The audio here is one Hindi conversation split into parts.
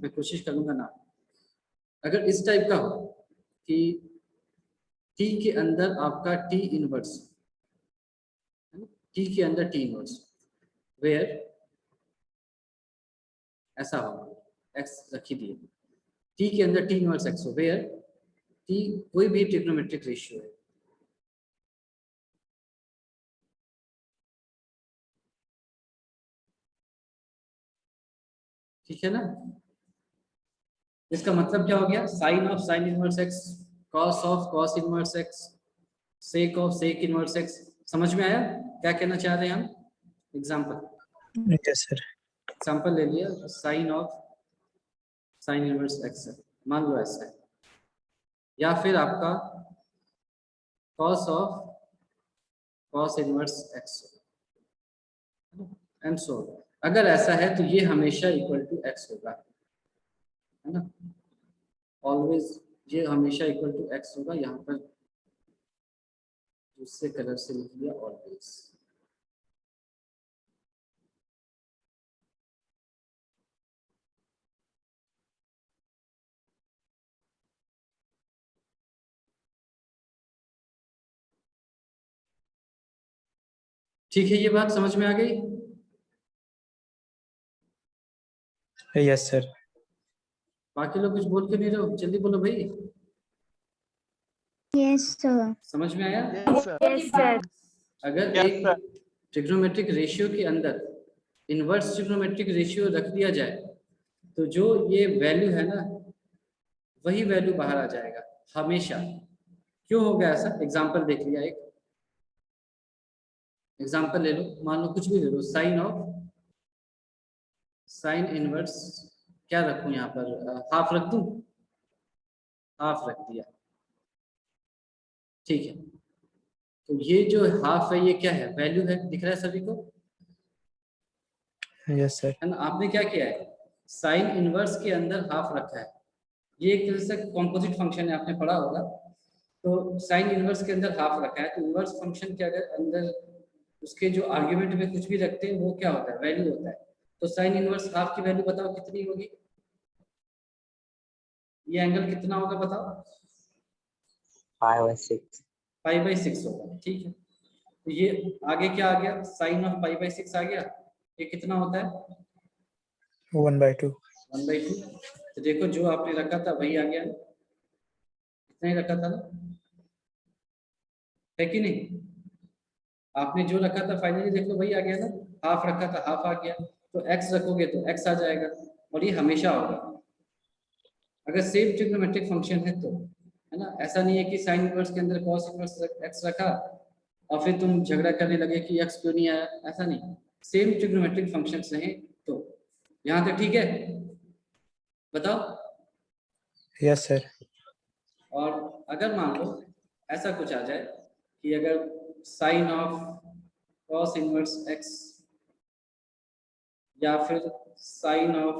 मैं कोशिश करूंगा ना। अगर इस टाइप का हो कि टी के अंदर आपका टी इनवर्स, टी के अंदर टी इनवर्स, वेयर ऐसा होगा, एक्स रखी दिए, टी के अंदर टी इनवर्स एक्स हो, वेयर टी कोई भी ट्रिग्नोमेट्रिक रेशियो है। ठीक है ना? इसका मतलब क्या हो गया, sine of sine inverse x, cos of cos inverse x, sec of sec inverse x. समझ में आया क्या कहना चाह रहे हैं हम? Example, yes sir. एग्जाम्पल ले लिया, sine of sine inverse x है, मान लो ऐसा है, या फिर आपका cos of cos inverse x and so. अगर ऐसा है तो ये हमेशा इक्वल टू एक्स होगा, है ना? ऑलवेज ये हमेशा इक्वल टू एक्स होगा। यहाँ पर दूसरे कलर से लिख दिया ऑलवेज। ठीक है, ये बात समझ में आ गई? Yes sir. बाकी लोग कुछ बोल के नहीं रहो, जल्दी बोलो भाई। Yes sir. समझ में आया? Yes sir. अगर एक ट्रिग्नोमेट्रिक रेशियो के अंदर इनवर्स ट्रिग्नोमेट्रिक रेशियो रख दिया जाए तो जो ये वैल्यू है ना, वही वैल्यू बाहर आ जाएगा हमेशा। क्यों हो गया ऐसा? एग्जाम्पल देख लिया, एक एग्जाम्पल ले लो, मान लो कुछ भी ले लो, साइन ऑफ साइन इनवर्स, क्या रखूं यहाँ पर, हाफ रख दूं, हाफ रख दिया। ठीक है, तो ये जो हाफ है ये क्या है, वैल्यू है, दिख रहा है सभी को? Yes sir. है ना? आपने क्या किया है, साइन इनवर्स के अंदर हाफ रखा है। ये एक तरह से कॉम्पोजिट फंक्शन है, आपने पढ़ा होगा। तो साइन इनवर्स के अंदर हाफ रखा है, तो इनवर्स फंक्शन के अगर अंदर उसके जो आर्ग्यूमेंट में कुछ भी रखते हैं वो क्या होता है, वैल्यू होता है। तो साइन इनवर्स हाफ की वैल्यू बताओ कितनी होगी? ये एंगल कितना होगा बताओ? 5/6। 5/6 होगा। ठीक है, तो ये आगे क्या आ गया, साइन ऑफ 5/6 आ गया। ये कितना होता है? 1/2। 1/2। तो देखो जो आपने रखा था वही आ गया, इतना ही रखा था ना, है कि नहीं? आपने जो रखा था फाइनली देख लो वही आ गया ना, हाफ रखा था हाफ आ गया। तो एक्स रखोगे तो एक्स आ जाएगा, और ये हमेशा होगा अगर सेम ट्रिग्नोमेट्रिक फंक्शन है तो, है ना? ऐसा नहीं है कि साइन इनवर्स के अंदर कॉस इनवर्स एक्स रखा और फिर तुम झगड़ा करने लगे कि एक्स क्यों नहीं आया, ऐसा नहीं। सेम ट्रिग्नोमेट्रिक फंक्शंस रहे तो। यहाँ तक ठीक है? बताओ। Yes sir. और अगर मान लो ऐसा कुछ आ जाए कि अगर sine of cos inverse x या फिर sine of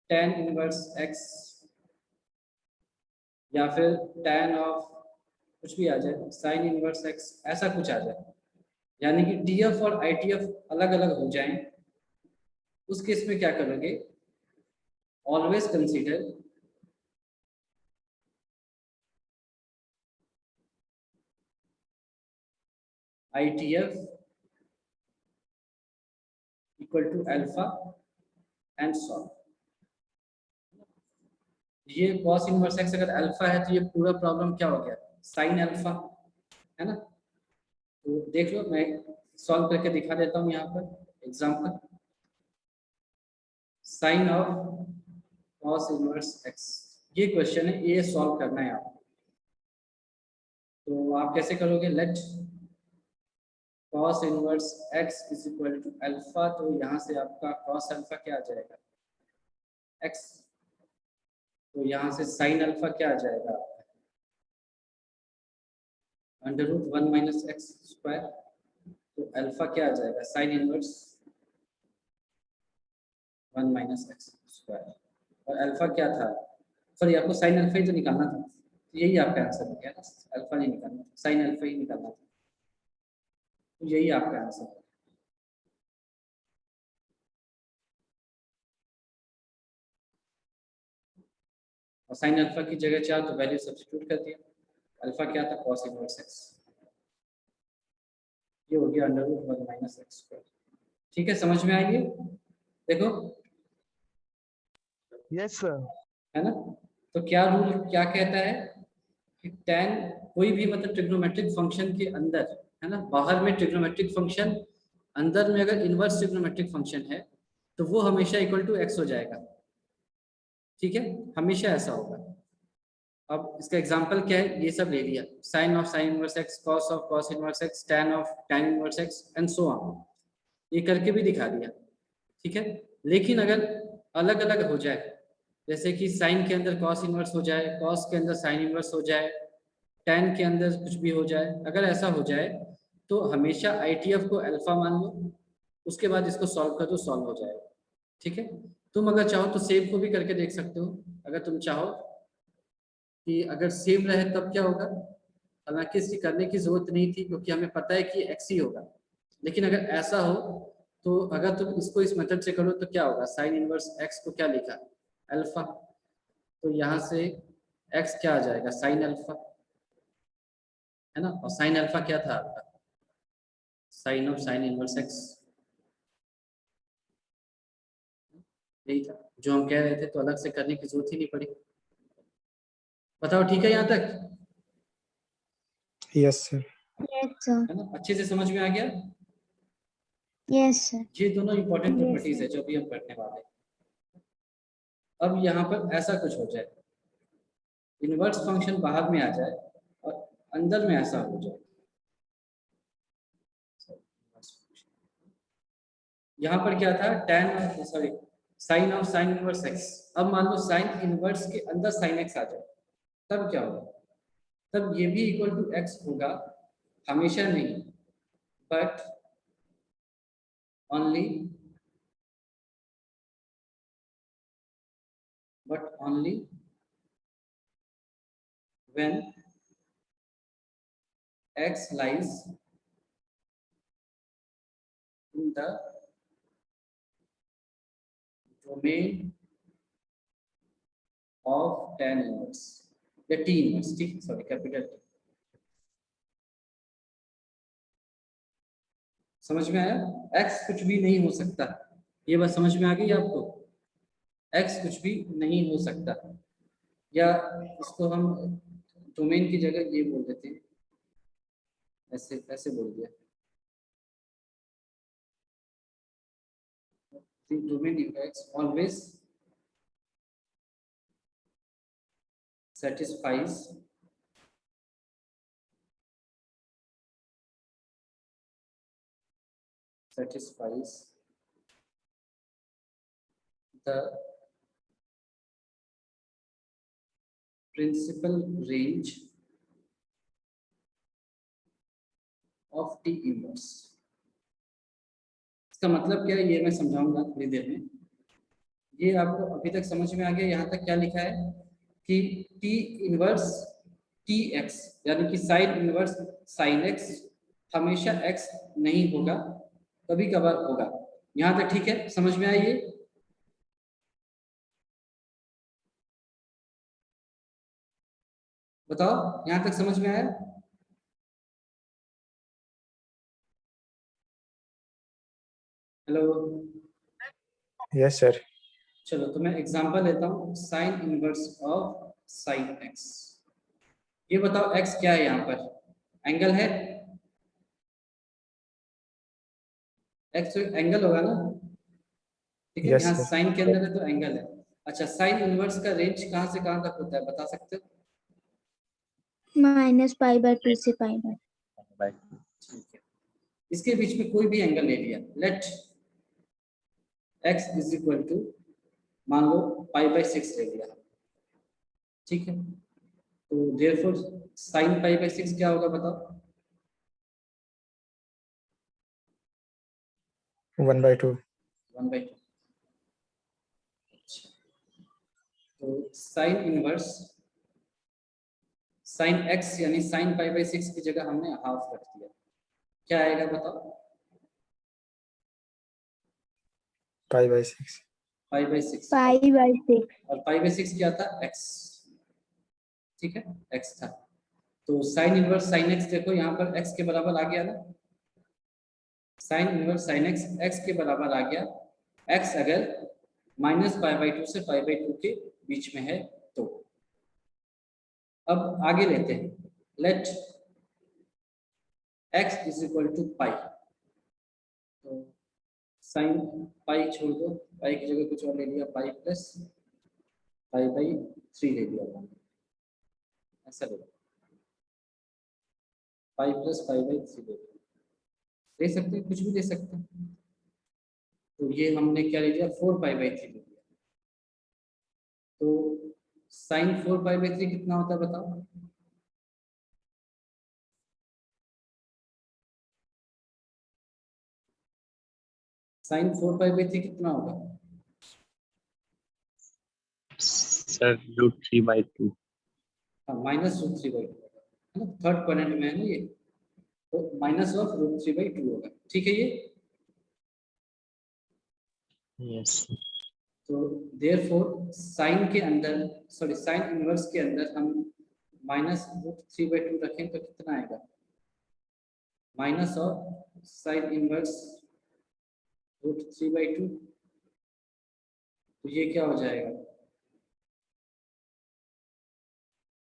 tan inverse x या फिर tan ऑफ कुछ भी आ जाए, साइन इनवर्स एक्स, ऐसा कुछ आ जाए, यानी कि टीएफ और आईटीएफ अलग अलग हो जाएं, उस केस में क्या करोगे? Always consider ITF equal to alpha and solve. ये cos इनवर्स एक्स अगर अल्फा है तो ये पूरा प्रॉब्लम क्या हो गया, साइन अल्फा, है ना? तो देख लो, मैं सॉल्व करके दिखा देता हूँ यहाँ पर example. Sine of cos inverse x, ये क्वेश्चन है, ये सॉल्व करना है आपको। तो आप कैसे करोगे, let cos inverse x is equal to alpha, तो यहाँ से आपका cos अल्फा क्या आ जाएगा, x। तो यहाँ से साइन अल्फा क्या आ जाएगा, √1 माइनस एक्स स्क्वायर। तो अल्फा क्या आ जाएगा, sine inverse 1 minus x square. और अल्फा क्या था, सॉरी आपको साइन अल्फा ही तो निकालना था, तो यही आपका आंसर हो गया ना, अल्फा नहीं निकालना था, साइन अल्फा ही निकालना था, तो यही आपका आंसर है। और साइन अल्फा की जगह चाहो तो वैल्यू सब्स्टिट्यूट कर दिया, अल्फा क्या था cos इनवर्स x, ये हो गया √1 - x²। ठीक है, समझ में आई? देखो यस सर। है ना। तो क्या रूल क्या कहता है कि tan कोई भी मतलब ट्रिग्नोमेट्रिक फंक्शन के अंदर, है ना, बाहर में ट्रिग्नोमेट्रिक फंक्शन, अंदर में अगर इनवर्स ट्रिग्नोमेट्रिक फंक्शन है तो वो हमेशा इक्वल टू x हो जाएगा। ठीक है, हमेशा ऐसा होगा। अब इसका एग्जांपल क्या है, ये सब ले लिया, sine of sine inverse x, cos of cos inverse x, tan of tan inverse x and so on, ये करके भी दिखा दिया। ठीक है, लेकिन अगर अलग अलग हो जाए, जैसे कि साइन के अंदर कॉस इनवर्स हो जाए, कॉस के अंदर साइन इनवर्स हो जाए, tan के अंदर कुछ भी हो जाए, अगर ऐसा हो जाए तो हमेशा ITF को अल्फा मान लो, उसके बाद इसको सॉल्व कर दो, सॉल्व हो जाएगा। ठीक है, तुम अगर चाहो तो सेम को भी करके देख सकते हो, अगर तुम चाहो कि अगर सेम रहे तब क्या होगा, हालांकि इसकी करने की जरूरत नहीं थी क्योंकि हमें पता है कि x ही होगा, लेकिन अगर ऐसा हो तो अगर तुम इसको इस मेथड से करो तो क्या होगा, साइन इनवर्स x को क्या लिखा, अल्फा, तो यहाँ से x क्या आ जाएगा, साइन अल्फा, है ना, और साइन अल्फा क्या था आपका, sine of sine inverse x, यही था जो हम कह रहे थे, तो अलग से करने की जरूरत ही नहीं पड़ी। बताओ ठीक है यहाँ तक, Yes, sir. Yes, sir. है ना, अच्छे से समझ में आ गया। Yes, sir. ये दोनों इंपॉर्टेंट Yes, प्रॉपर्टीज है जो अभी हम पढ़ने वाले हैं। अब यहाँ पर ऐसा कुछ हो जाए, इनवर्स फंक्शन बाहर में आ जाए और अंदर में ऐसा हो जाए, यहाँ पर क्या था, tan sorry sine of sine inverse x, अब मान लो साइन इनवर्स के अंदर साइन x आ जाए, तब क्या होगा, तब ये भी इक्वल टू x होगा, हमेशा नहीं, but only when x lies in the domain of tan inverse या t inverse, ठीक, सॉरी कैपिटल T। समझ में आया, x कुछ भी नहीं हो सकता, ये बात समझ में आ गई आपको, x कुछ भी नहीं हो सकता, या इसको हम डोमेन की जगह ये बोल देते हैं, ऐसे ऐसे बोल दिया, the domain of x always satisfies the principal range of T inverse। इसका मतलब क्या है ये मैं समझाऊंगा थोड़ी देर में, ये आपको अभी तक समझ में आ गया। यहाँ तक क्या लिखा है कि T इनवर्स TX यानी कि साइन इनवर्स साइन x हमेशा x नहीं होगा, कभी कभार होगा। यहाँ तक ठीक है, समझ में आई ये? बताओ यहाँ तक समझ में आया? Hello, Yes, sir. चलो तो मैं एग्जांपल लेता हूँ, sine inverse of sine x। ये बताओ x क्या है, यहाँ पर एंगल है, x तो एंगल होगा ना, ठीक है, Yes, यहाँ sir. साइन के अंदर है तो एंगल है। अच्छा, साइन इनवर्स का रेंज कहाँ से कहाँ तक होता है बता सकते हो? -π/2 से π/। ठीक है, इसके बीच में कोई भी एंगल ले लिया, let x is equal to मान लो π/6 ले लिया, ठीक है, तो देयरफॉर sin π/6 क्या होगा बताओ? 1/2. 1/2। अच्छा, तो साइन इनवर्स साइन x यानी sin π/6 की जगह हमने हाफ रख दिया, क्या आएगा बताओ? π/6. π/6 π/6 और π/6 क्या था, x, ठीक है, x था। तो साइन इनवर्स साइन x देखो यहाँ पर x के बराबर आ गया ना, साइन इनवर्स साइन x के बराबर आ गया। x अगर -π/2 से π/2 के बीच में है तो। अब आगे लेते हैं, लेट x = पाई। तो साइन पाई छोड़ दो, पाई की जगह कुछ और ले लिया, पाई प्लस π/3 ले लिया, ऐसा ले, पाई प्लस π/3 ले सकते हैं, कुछ भी ले सकते हैं। तो ये हमने क्या ले लिया, 4π/3 ले लिया। तो साइन 4π/3 कितना होता है बताओ? साइन 4π/3 कितना होगा? सर √3/2। हाँ, -√3/2 है ना, थर्ड क्वाड्रेंट में है ना ये, तो -√3/2 होगा, ठीक है ये। यस। तो देयरफॉर साइन के अंदर, सॉरी साइन इनवर्स के अंदर हम -√3/2 रखें तो कितना आएगा? माइनस ऑफ साइन इनवर्स √3/2, तो ये क्या हो जाएगा?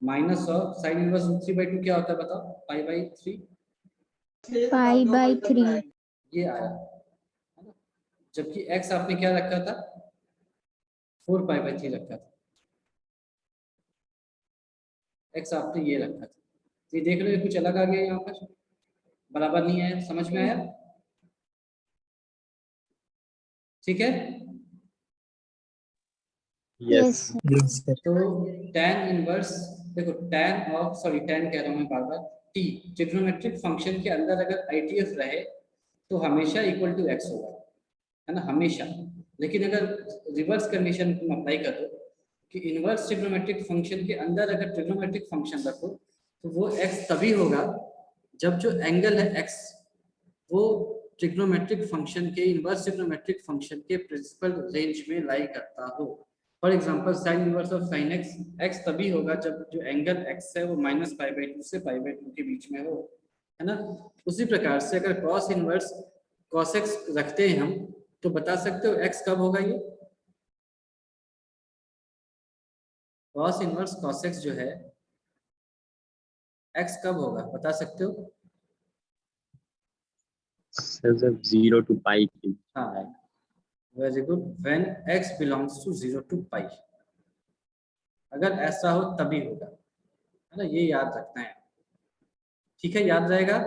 माइनस ऑफ साइन इनवर्स √3/2 क्या होता है बताओ? π/3, π/3 ये आया है ना। जबकि x आपने क्या रखा था? 4π/3 रखा था, x आपने ये रखा था। तो ये देख लो, ये कुछ अलग आ गया यहाँ पर, बराबर नहीं आया, समझ में आया? ठीक है। यस। Yes, sir. तो tan इनवर्स, देखो tan ऑफ, सॉरी tan कह रहा हूँ मैं बार बार, t ट्रिग्नोमेट्रिक फंक्शन के अंदर अगर ITF रहे तो हमेशा = x होगा, है ना, हमेशा। लेकिन अगर रिवर्स कंडीशन तुम अप्लाई कर दो कि इनवर्स ट्रिग्नोमेट्रिक फंक्शन के अंदर अगर ट्रिग्नोमेट्रिक फंक्शन रखो तो वो x तभी होगा जब जो एंगल है x वो ट्रिग्नोमेट्रिक फंक्शन के, इनवर्स ट्रिग्नोमेट्रिक फंक्शन के प्रिंसिपल रेंज में लाई करता हो। For example sine inverse of sine x तभी होगा जब जो एंगल x है वो -π/2 से π/2 के बीच में हो, है ना। उसी प्रकार से अगर cos इनवर्स cos x रखते हैं हम तो बता सकते हो x कब होगा? ये cos इनवर्स cos x जो है x कब होगा बता सकते हो? सर जब 0 to π के बीच में हाँ, आएगा। Very good, when x belongs to 0 to π, अगर ऐसा हो तभी होगा, है ना, ये याद रखना है, ठीक है, याद रहेगा,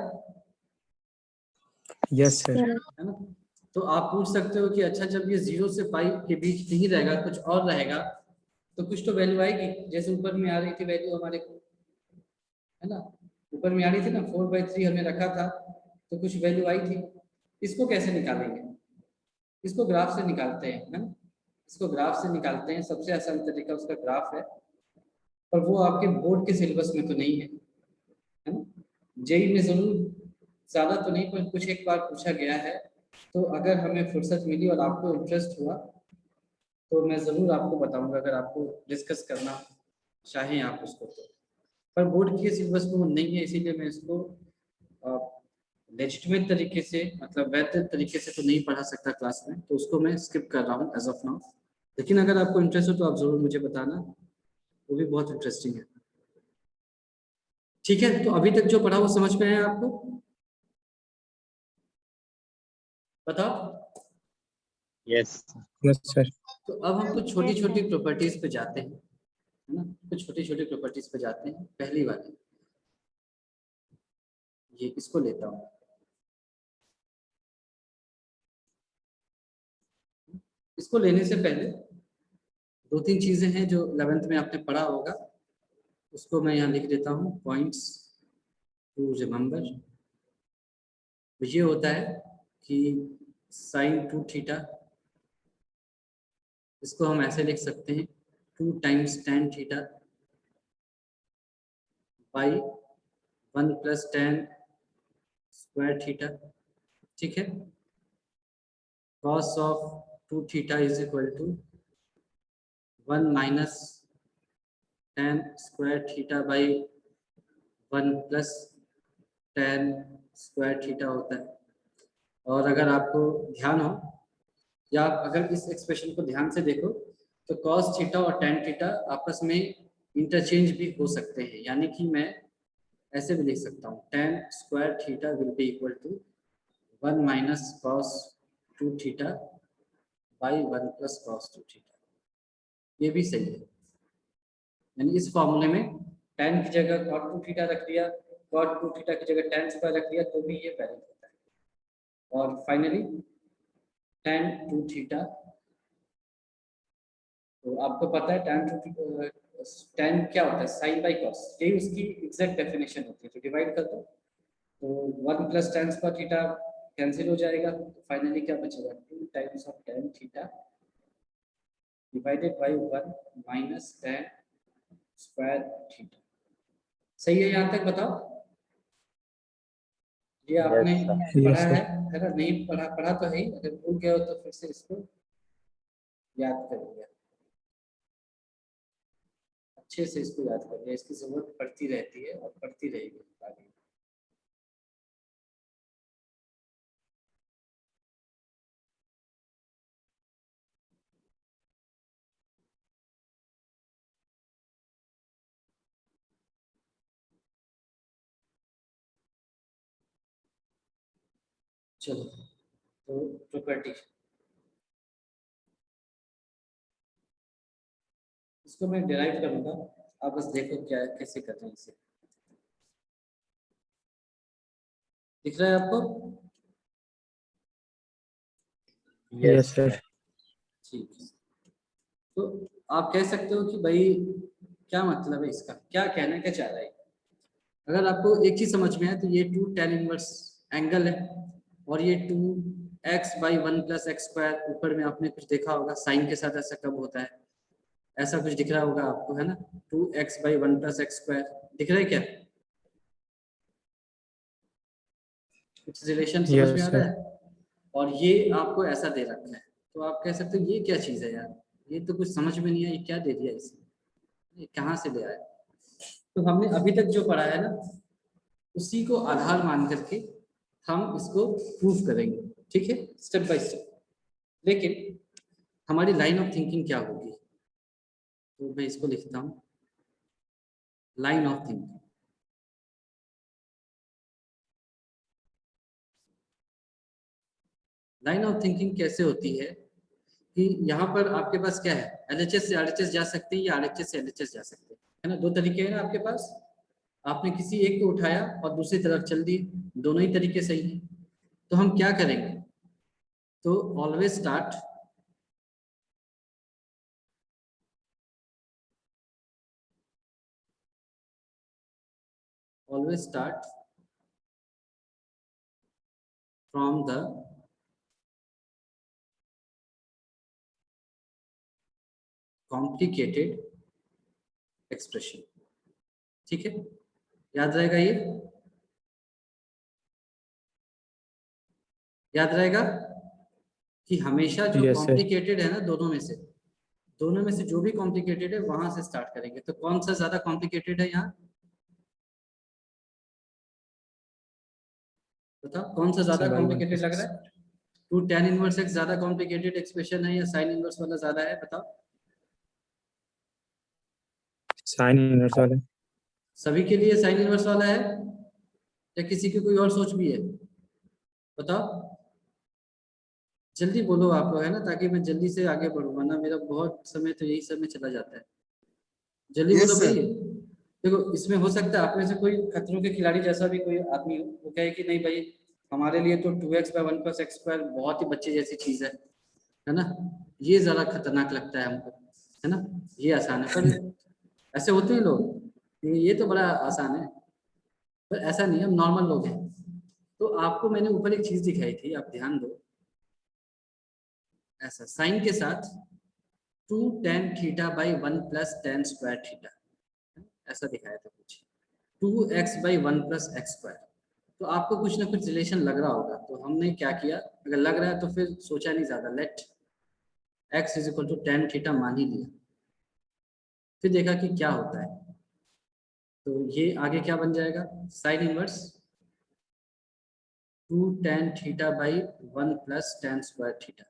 Yes, sir. है ना। तो आप पूछ सकते हो कि अच्छा जब ये 0 से π के बीच नहीं रहेगा, कुछ और रहेगा, तो कुछ तो वैल्यू आएगी, जैसे ऊपर में आ रही थी वैल्यू हमारे को, है ना, ऊपर में आ रही थी ना, 4/3 हमने रखा था तो कुछ वैल्यू आई थी। इसको कैसे निकालेंगे? इसको ग्राफ से निकालते हैं, है ना, इसको ग्राफ से निकालते हैं, सबसे आसान तरीका उसका ग्राफ है, पर वो आपके बोर्ड के सिलेबस में तो नहीं है ना। जेई में जरूर, ज्यादा तो नहीं, पर कुछ एक बार पूछा गया है, तो अगर हमें फुर्सत मिली और आपको इंटरेस्ट हुआ तो मैं जरूर आपको बताऊंगा, अगर आपको डिस्कस करना चाहें आप उसको तो। पर बोर्ड के सिलेबस में वो नहीं है, इसीलिए मैं इसको लेजिटिमेट तरीके से, मतलब वैध तरीके से तो नहीं पढ़ा सकता क्लास में, तो उसको मैं स्किप कर रहा हूँ एज ऑफ नाउ। लेकिन अगर आपको इंटरेस्ट हो तो आप जरूर मुझे बताना, वो भी बहुत इंटरेस्टिंग है, ठीक है। तो अभी तक जो पढ़ा वो समझ में आया आपको? बताओ। यस। Yes, sir. तो अब हम कुछ छोटी छोटी प्रॉपर्टीज पे जाते हैं, है ना, कुछ छोटी छोटी प्रॉपर्टीज पे जाते हैं। पहली वाली, ये इसको लेता हूँ, इसको लेने से पहले 2-3 चीजें हैं जो 11th में आपने पढ़ा होगा, उसको मैं यहाँ लिख देता हूँ, पॉइंट्स टू रिमेम्बर। ये होता है कि sin 2θ, इसको हम ऐसे लिख सकते हैं 2 times tan θ by 1 + tan square θ, ठीक है। cos of 2θ = 1 - tan square theta by 1 plus tan square theta होता है। और अगर आपको ध्यान हो या अगर इस एक्सप्रेशन को ध्यान से देखो तो cos थीटा और tan थीटा आपस में इंटरचेंज भी हो सकते हैं, यानी कि मैं ऐसे भी लिख सकता हूँ tan square theta will be equal to 1 minus cos 2 theta by 1 plus cos 2 theta. ये भी सही है, यानी इस फॉर्मूले में tan की जगह cot 2 थीटा रख दिया, cot 2 थीटा की जगह tan स्क्वायर रख दिया तो भी ये वैलिड होता है। और फाइनली tan 2 थीटा, तो आपको पता है tan क्या होता है, साइन बाई कॉस, यही उसकी एग्जैक्ट डेफिनेशन होती है। तो डिवाइड कर दो तो 1 plus tan square theta cancel हो जाएगा, तो फाइनली क्या बचेगा 2 times of tan theta divided by 1 minus tan square theta. सही है यहाँ तक? बताओ, ये आपने Yes, sir. पढ़ा Yes, है sir. है ना? नहीं पढ़ा, पढ़ा तो है ही, अगर भूल गए हो तो फिर से इसको याद कर लिया, अच्छे से इसको याद कर लिया, इसकी जरूरत पड़ती रहती है और पड़ती रहेगी आगे। चलो, तो प्रॉपर्टी इसको मैं डिराइव करूंगा, आप बस देखो क्या कैसे करते हैं इसे। दिख रहा है आपको? Yes, sir. ठीक है, तो आप कह सकते हो कि भाई क्या मतलब है इसका, क्या कहना क्या चाह रहा है। अगर आपको एक चीज समझ में आए तो ये 2 tan इनवर्स एंगल है और ये 2x by 1 plus x square, ऊपर में आपने कुछ देखा होगा साइन के साथ ऐसा कब होता है, ऐसा कुछ दिख रहा होगा आपको, है ना? 2x by 1 plus x square दिख रहा है क्या? कुछ रिलेशन समझ Yes, में आ रहा sir. है? और ये आपको ऐसा दे रखा है, तो आप कह सकते हो ये क्या चीज है यार, ये तो कुछ समझ में नहीं है, ये क्या दे दिया इसने, ये कहाँ से ले आया। तो हमने अभी तक जो पढ़ा है ना, उसी को आधार मान करके हम इसको प्रूफ करेंगे, ठीक है, स्टेप बाय स्टेप। लेकिन हमारी लाइन ऑफ थिंकिंग क्या होगी, तो मैं इसको लिखता हूँ, line of thinking. Line of thinking कैसे होती है कि यहाँ पर आपके पास क्या है, एलएचएस से आरएचएस जा सकते हैं या आरएचएस से एलएचएस जा सकते हैं, है ना? दो तरीके हैं ना आपके पास, आपने किसी एक को उठाया और दूसरी तरफ चल दिए, दोनों ही तरीके सही हैं। तो हम क्या करेंगे, तो always start from the complicated expression, ठीक है, याद रहेगा ये, याद रहेगा कि हमेशा जो Yes, sir. कॉम्प्लिकेटेड है ना, दोनों में से जो भी कॉम्प्लिकेटेड है वहां से स्टार्ट करेंगे। तो कौन सा ज्यादा कॉम्प्लिकेटेड है यहाँ, बताओ कौन सा ज्यादा Sin by 1 कॉम्प्लिकेटेड plus लग x. रहा है? 2 tan इनवर्स एक्स ज्यादा कॉम्प्लिकेटेड एक्सप्रेशन है या साइन इनवर्स वाला ज्यादा है, बताओ? Sin inverse वाला. सभी के लिए साइन इनवर्स वाला है या किसी की कोई और सोच भी है, बताओ? जल्दी बोलो आप लोग, है ना, ताकि मैं जल्दी से आगे बढ़ूँ, वरना मेरा बहुत समय तो यही सब में चला जाता है। जल्दी Yes, बोलो sir. भाई। देखो, इसमें हो सकता है आप में से कोई खतरों के खिलाड़ी जैसा भी कोई आदमी हो, वो कहे कि नहीं भाई हमारे लिए तो 2x by 1 plus x square बहुत ही बच्चे जैसी चीज है ना, ये ज्यादा खतरनाक लगता है हमको, है ना, ये आसान है। पर ऐसे होते हैं लोग, ये तो बड़ा आसान है, पर ऐसा नहीं है, हम नॉर्मल लोग हैं। तो आपको मैंने ऊपर एक चीज दिखाई थी, आप ध्यान दो, ऐसा साइन के साथ 2 tan theta by 1 plus tan square theta, ऐसा दिखाया था कुछ, 2x by 1 plus x square. तो आपको कुछ ना कुछ रिलेशन लग रहा होगा, तो हमने क्या किया, अगर लग रहा है तो फिर सोचा नहीं ज्यादा, let x is equal to tan theta मान ही लिया, फिर देखा कि क्या होता है, तो ये आगे क्या बन जाएगा, sine inverse 2 tan theta by 1 plus tan square theta.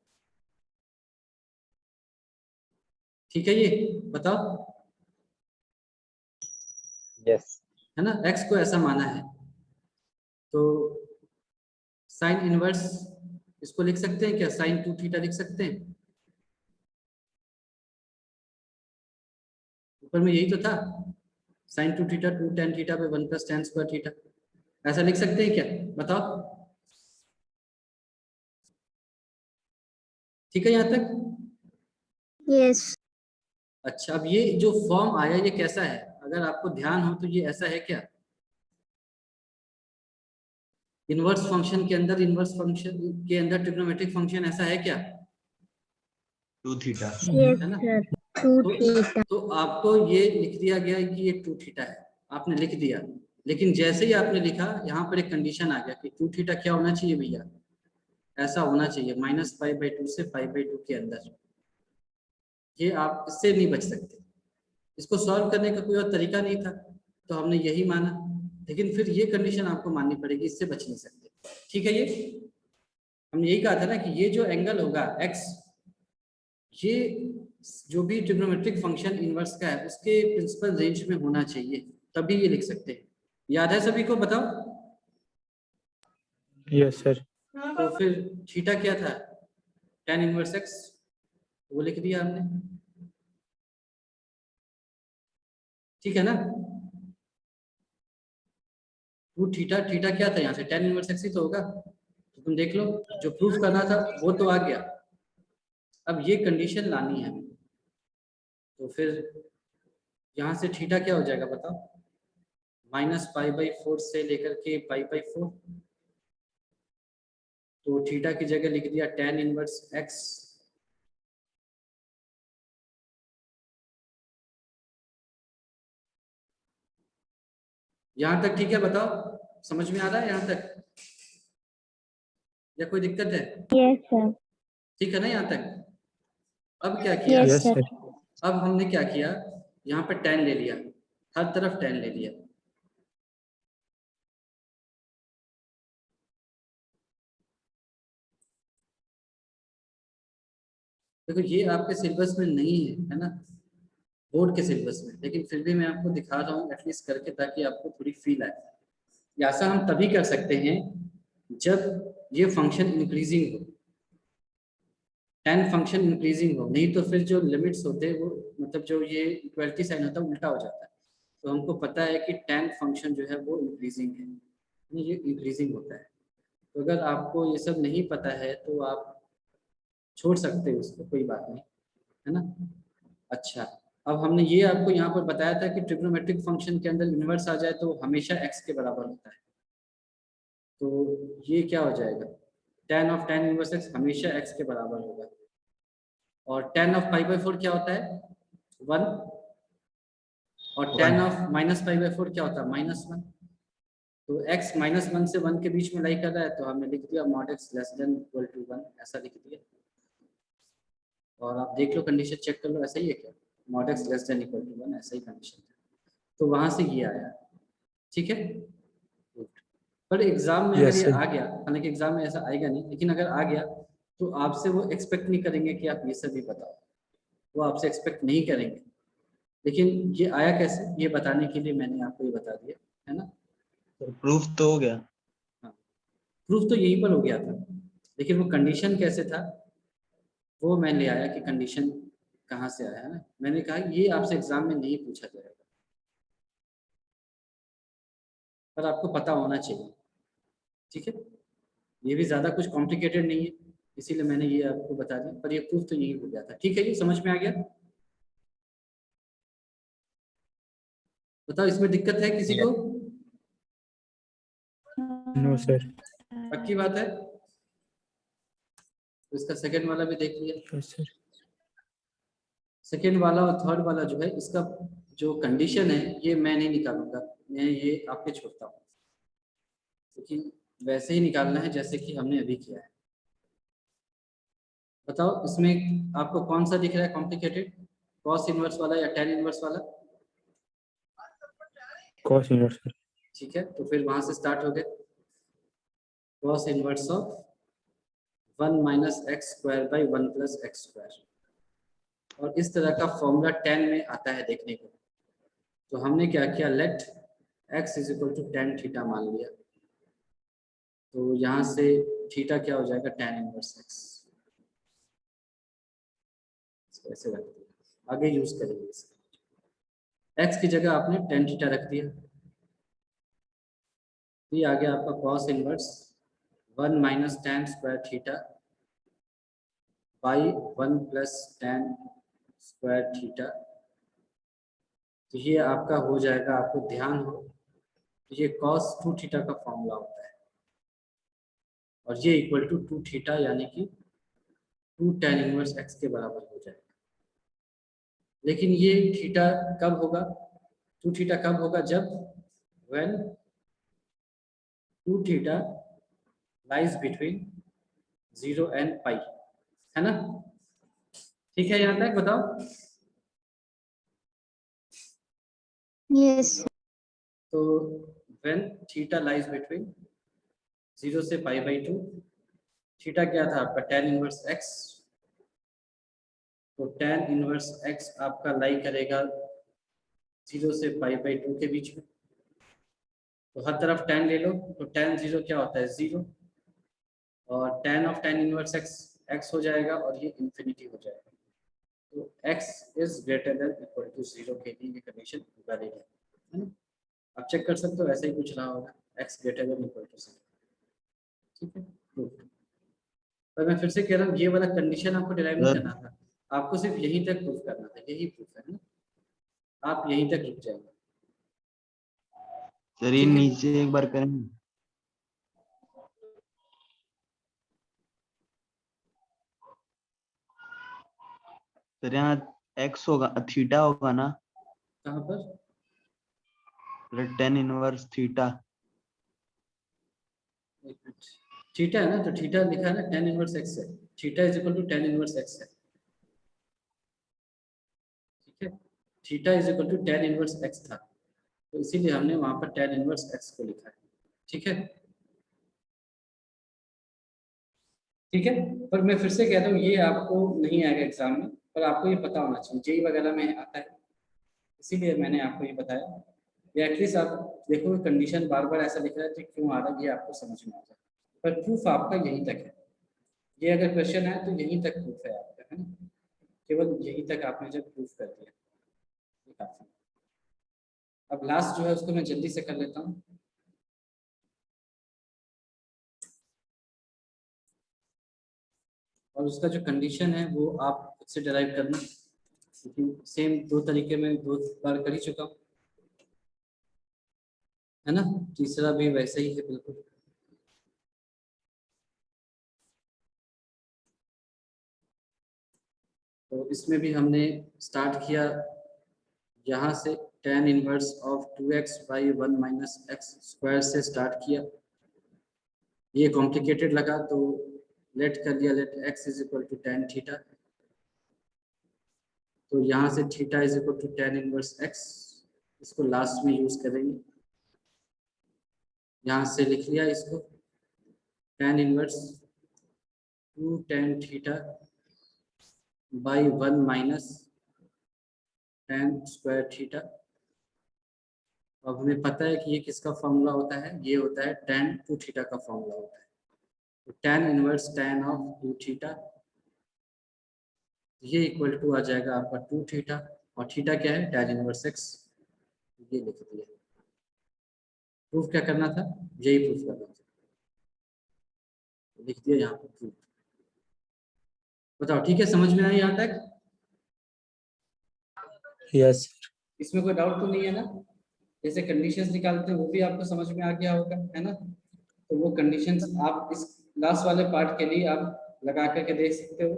ठीक है, ये बताओ, Yes. है ना, x को ऐसा माना है, तो साइन इनवर्स इसको लिख सकते हैं क्या, साइन 2 थीटा लिख सकते हैं, ऊपर में यही तो था, साइन 2 थीटा 2 tan थीटा पे 1 प्लस tan स्क्वायर थीटा, ऐसा लिख सकते हैं क्या, बताओ। ठीक है यहाँ तक। Yes. अच्छा, अब ये जो फॉर्म आया ये कैसा है, अगर आपको ध्यान हो तो ये ऐसा है क्या, इनवर्स फंक्शन के अंदर, इनवर्स फंक्शन के अंदर ट्रिग्नोमेट्रिक फंक्शन ऐसा है क्या, 2 थीटा। Yes, है ना, sir. 2 तो theta. तो आपको ये लिख दिया गया कि ये 2 थीटा है, आपने लिख दिया, लेकिन जैसे ही आपने लिखा यहाँ पर एक कंडीशन आ गया कि 2 थीटा क्या होना चाहिए भैया, ऐसा होना चाहिए -π/2 से π/2 के अंदर, ये आप इससे नहीं बच सकते, इसको सॉल्व करने का कोई और तरीका नहीं था, तो हमने यही माना, लेकिन फिर ये कंडीशन आपको माननी पड़ेगी, इससे बच नहीं सकते। ठीक है, ये हमने यही कहा था ना कि ये जो एंगल होगा x, ये जो भी ट्रिग्नोमेट्रिक फंक्शन इनवर्स का है उसके प्रिंसिपल रेंज में होना चाहिए, तभी ये लिख सकते हैं। याद है सभी को, बताओ। Yes, sir. तो फिर थीटा क्या था, tan इनवर्स x, वो लिख दिया हमने, ठीक है ना। 2 थीटा, थीटा क्या था यहाँ से, tan इनवर्स x ही तो होगा, तो तुम देख लो, जो प्रूफ करना था वो तो आ गया, अब ये कंडीशन लानी है, तो फिर यहाँ से थीटा क्या हो जाएगा बताओ, -π/4 से लेकर के π/4, तो थीटा की जगह लिख दिया tan इनवर्स x, यहाँ तक ठीक है, बताओ समझ में आ रहा है यहाँ तक, या कोई दिक्कत है, Yes, sir. ठीक है ना यहाँ तक। अब क्या किया, Yes, Yes, sir. sir. अब हमने क्या किया, यहाँ पे tan ले लिया, हर तरफ tan ले लिया, देखो ये आपके सिलेबस में नहीं है ना, बोर्ड के सिलेबस में, लेकिन फिर भी मैं आपको दिखा रहा हूँ एटलीस्ट करके, ताकि आपको थोड़ी फील आए। या ऐसा हम तभी कर सकते हैं जब ये फंक्शन इंक्रीजिंग हो, tan फंक्शन इंक्रीजिंग हो, नहीं तो फिर जो लिमिट्स होते हैं वो, मतलब जो ये इक्वलिटी साइन होता है उल्टा हो जाता है, तो हमको पता है कि tan फंक्शन जो है वो इंक्रीजिंग है, ये इंक्रीजिंग होता है, तो अगर आपको ये सब नहीं पता है तो आप छोड़ सकते हो उसको, कोई बात नहीं, है ना। अच्छा, अब हमने ये आपको यहाँ पर बताया था कि ट्रिग्नोमेट्रिक फंक्शन के अंदर इन्वर्स आ जाए तो हमेशा x के बराबर होता है, तो ये क्या हो जाएगा, tan इनवर्स x हमेशा x के बराबर होगा, और tan ऑफ π/4 क्या होता है 1, और tan ऑफ -π/4 क्या होता है -1, तो x -1 से 1 के बीच में लाई कर रहा है, तो हमने लिख दिया mod x less than equal to 1, ऐसा लिख दिया, और आप देख लो कंडीशन चेक कर लो, ऐसा ही है क्या, mod x less than equal to 1, ऐसा ही कंडीशन है, तो वहां से ये आया, ठीक है। पर एग्जाम में अगर Yes, ये sir. आ गया, हालांकि एग्जाम में ऐसा आएगा नहीं, लेकिन अगर आ गया तो आपसे वो एक्सपेक्ट नहीं करेंगे कि आप ये सब भी बताओ, वो आपसे एक्सपेक्ट नहीं करेंगे, लेकिन ये आया कैसे ये बताने के लिए मैंने आपको ये बता दिया, है ना। प्रूफ तो हो गया। हाँ, प्रूफ तो यहीं पर हो गया था, लेकिन वो कंडीशन कैसे था वो मैं ले आया कि कंडीशन कहाँ से आया, है ना, मैंने कहा ये आपसे एग्जाम में नहीं पूछा जाएगा, पर आपको पता होना चाहिए, ठीक है, ये भी ज्यादा कुछ कॉम्प्लिकेटेड नहीं है, इसीलिए मैंने ये आपको बता दिया, पर ये प्रूफ तो यही हो गया था, ठीक है, ये समझ में आ गया। बताओ इसमें दिक्कत है किसी को, No, sir. पक्की बात है, तो इसका सेकंड वाला भी देख लिया, Yes, sir. सेकंड वाला और थर्ड वाला जो है इसका जो कंडीशन है ये मैं नहीं निकालूंगा, मैं ये आपके छोड़ता हूँ, क्योंकि वैसे ही निकालना है जैसे कि हमने अभी किया है। बताओ इसमें आपको कौन सा दिख रहा है कॉम्प्लिकेटेड, कॉस इनवर्स वाला या टेन इनवर्स वाला? cos inverse sir. ठीक है, तो फिर वहां से स्टार्ट हो गए। Cos inverse of 1 minus x square by 1 plus x square, और इस तरह का फॉर्मूला 10 में आता है देखने को। तो हमने क्या किया, let x is equal to tan theta मान लिया। तो यहाँ से थीटा क्या हो जाएगा, टेन इनवर्स x। इसको ऐसे रख दिया, आगे यूज करेंगे इसका। x की जगह आपने टेन थीटा रख दिया। ये आ गया आपका cos inverse 1 minus ten square theta by 1 plus ten square theta. तो ये आपका हो जाएगा, आपको ध्यान हो, ये cos 2 थीटा का फॉर्मूला होता है, और ये इक्वल टू 2 थीटा यानी कि 2 tan इनवर्स x के बराबर हो जाएगा। लेकिन ये थीटा कब होगा, 2 थीटा कब होगा, जब when 2 theta lies between 0 and pi, है ना? ठीक है, यहाँ तक बताओ। Yes. तो when थीटा lies between 0 से पाई बाई 2, थीटा क्या था आपका, tan इनवर्स x। तो tan इनवर्स x आपका लाई करेगा 0 से पाई बाई 2 के बीच में। तो हर तरफ tan ले लो, तो tan 0 क्या होता है, 0, और tan of tan inverse x हो जाएगा, और ये इंफिनिटी हो जाएगा। तो x is greater than equal to 0 के लिए ये कंडीशन वैलिड है ना? आप चेक कर सकते हो, ऐसा ही कुछ रहा होगा, x greater than equal to 0। ठीक है, प्रूफ। पर मैं फिर से कह रहा हूँ, ये वाला कंडीशन आपको डिराइव नहीं करना था, आपको सिर्फ यहीं तक प्रूफ करना था, यही प्रूफ है ना, आप यहीं तक रुक जाएंगे। सर ये नीचे एक बार करें। सर यहाँ x होगा, थीटा होगा ना? कहाँ पर? Tan inverse theta. थीटा है ना, तो थीटा लिखा है ना, tan इनवर्स x है, theta is equal to tan inverse x है। ठीक है, theta is equal to tan inverse x था, तो इसीलिए हमने वहां पर tan इनवर्स x को लिखा है। ठीक है, ठीक है। पर मैं फिर से कहता हूँ, ये आपको नहीं आएगा एग्जाम में, पर आपको ये पता होना चाहिए, जेई वगैरह में आता है, इसीलिए मैंने आपको ये बताया। या एटलीस्ट आप देखोगे कंडीशन बार बार ऐसा लिख रहा है, तो क्यों आ रहा है, ये आपको समझ में आ जाए। पर प्रूफ आपका यहीं तक है, ये अगर क्वेश्चन है तो यहीं तक प्रूफ है आपका, है ना? केवल यहीं तक आपने जब प्रूफ कर दिया, ये काफी। अब लास्ट जो है उसको मैं जल्दी से कर लेता हूँ। और उसका जो कंडीशन है वो आप खुद से डिराइव करना, क्योंकि सेम दो तरीके में 2 बार कर ही चुका हूँ, है ना? तीसरा भी वैसे ही है बिल्कुल। तो इसमें भी हमने स्टार्ट किया यहाँ से, tan inverse of 2x by 1 minus x square से स्टार्ट किया। ये कॉम्प्लिकेटेड लगा तो लेट कर लिया, let x is equal to tan theta. तो यहाँ से theta is equal to tan inverse x, इसको लास्ट में यूज करेंगे। यहाँ से लिख लिया इसको, tan inverse 2 tan theta by 1 minus tan square theta. अब हमें पता है कि ये किसका फॉर्मूला होता है, ये होता है tan 2 थीटा का फॉर्मूला होता है। तो tan inverse tan of 2 theta, ये इक्वल टू आ जाएगा आपका 2 थीटा, और थीटा क्या है, tan इनवर्स x, ये लिख दिया। प्रूफ क्या करना था, यही प्रूफ करना था, लिख दिया यहाँ पर प्रूफ। बताओ ठीक है, समझ में आई यहाँ तक? Yes sir. इसमें कोई डाउट तो नहीं है ना? जैसे कंडीशंस निकालते हैं वो भी आपको समझ में आ गया होगा, है ना? तो वो कंडीशंस आप इस लास्ट वाले पार्ट के लिए आप लगा करके देख सकते हो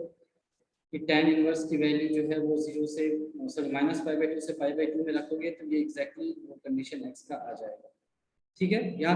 कि tan इनवर्स की वैल्यू जो है वो 0 से सॉरी माइनस पाई बाई 2 से पाई बाई 2 में रखोगे तो ये एग्जैक्टली वो कंडीशन x का आ जाएगा। ठीक है, यहाँ